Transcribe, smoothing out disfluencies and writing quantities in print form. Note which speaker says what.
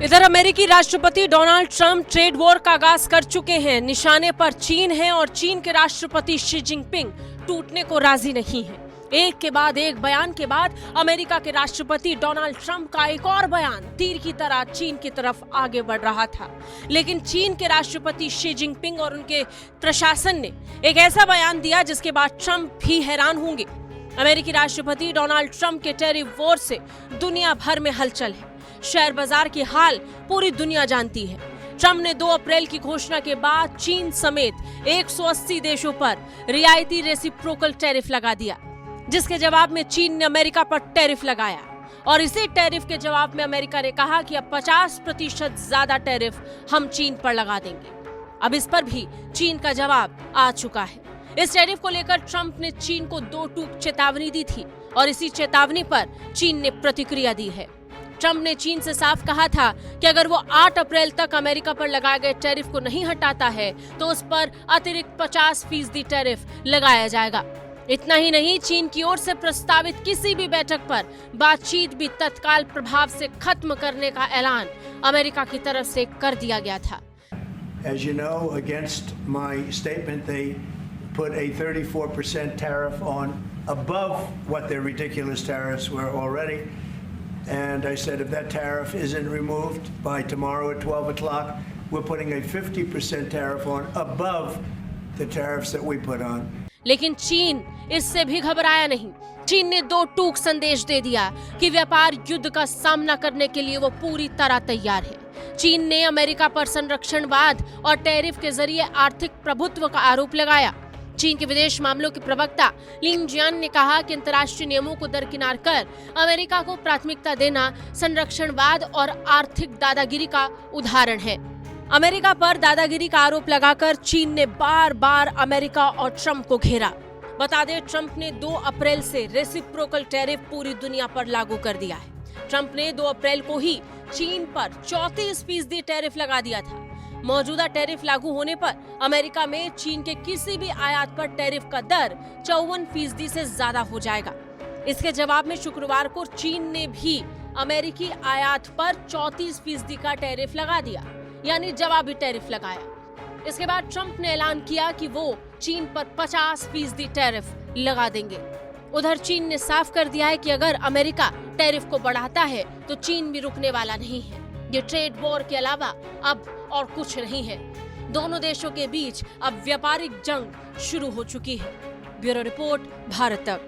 Speaker 1: इधर अमेरिकी राष्ट्रपति डोनाल्ड ट्रंप ट्रेड वॉर का आगाज कर चुके हैं। निशाने पर चीन है और चीन के राष्ट्रपति शी जिनपिंग टूटने को राजी नहीं है। एक के बाद एक बयान के बाद अमेरिका के राष्ट्रपति डोनाल्ड ट्रंप का एक और बयान तीर की तरह चीन की तरफ आगे बढ़ रहा था। लेकिन चीन के राष्ट्रपति शी जिनपिंग और उनके प्रशासन ने एक ऐसा बयान दिया जिसके बाद ट्रंप भी हैरान होंगे। अमेरिकी राष्ट्रपति डोनाल्ड ट्रंप के टैरिफ वॉर से दुनिया भर में हलचल है। शेयर बाजार की हाल पूरी दुनिया जानती है। ट्रंप ने 2 अप्रैल की घोषणा के बाद चीन समेत 180 देशों पर रियायती रेसिप्रोकल टैरिफ लगा दिया, जिसके जवाब में चीन ने अमेरिका पर टैरिफ लगाया और इसी टैरिफ के जवाब में अमेरिका ने कहा कि अब 50% ज्यादा टैरिफ हम चीन पर लगा देंगे। अब इस पर भी चीन का जवाब आ चुका है। इस टैरिफ को लेकर ट्रंप ने चीन को 2 टूक चेतावनी दी थी और इसी चेतावनी पर चीन ने प्रतिक्रिया दी है। ट्रंप ने चीन से साफ कहा था कि अगर वो 8 अप्रैल तक अमेरिका पर लगाए गए टैरिफ को नहीं हटाता है तो उस पर अतिरिक्त 50% टैरिफ लगाया जाएगा। इतना ही नहीं, चीन की ओर से प्रस्तावित किसी भी बैठक पर बातचीत भी तत्काल प्रभाव से खत्म करने का ऐलान अमेरिका की तरफ से कर दिया गया था।
Speaker 2: As you know, against my statement, they put a 34% tariff on above what their ridiculous tariffs were already. And I said, if that tariff isn't removed by tomorrow at 12 o'clock, we're putting a 50% tariff on above the tariffs that we put on.
Speaker 1: लेकिन चीन इससे भी घबराया नहीं। चीन ने 2 टूक संदेश दे दिया कि व्यापार युद्ध का सामना करने के लिए वो पूरी तरह तैयार है। चीन ने अमेरिका पर संरक्षणवाद और टैरिफ के जरिए आर्थिक प्रभुत्व का आरोप लगाया। चीन के विदेश मामलों के प्रवक्ता लिन जियान ने कहा कि अंतर्राष्ट्रीय नियमों को दरकिनार कर अमेरिका को प्राथमिकता देना संरक्षणवाद और आर्थिक दादागिरी का उदाहरण है। अमेरिका पर दादागिरी का आरोप लगाकर चीन ने बार-बार अमेरिका और ट्रंप को घेरा। बता दें, ट्रंप ने 2 अप्रैल से रेसिप्रोकल टैरिफ पूरी दुनिया पर लागू कर दिया है। ट्रंप ने 2 अप्रैल को ही चीन पर 34% टैरिफ लगा दिया था। मौजूदा टैरिफ लागू होने पर अमेरिका में चीन के किसी भी आयात पर टैरिफ का दर 54% से ज्यादा हो जाएगा। इसके जवाब में शुक्रवार को चीन ने भी अमेरिकी आयात पर 34% का टैरिफ लगा दिया, यानी जवाबी टैरिफ लगाया। इसके बाद ट्रंप ने ऐलान किया कि वो चीन पर 50% टैरिफ लगा देंगे। उधर चीन ने साफ कर दिया है कि अगर अमेरिका टैरिफ को बढ़ाता है तो चीन भी रुकने वाला नहीं है। ये ट्रेड वॉर के अलावा अब और कुछ नहीं है। दोनों देशों के बीच अब व्यापारिक जंग शुरू हो चुकी है। ब्यूरो रिपोर्ट, भारत तक।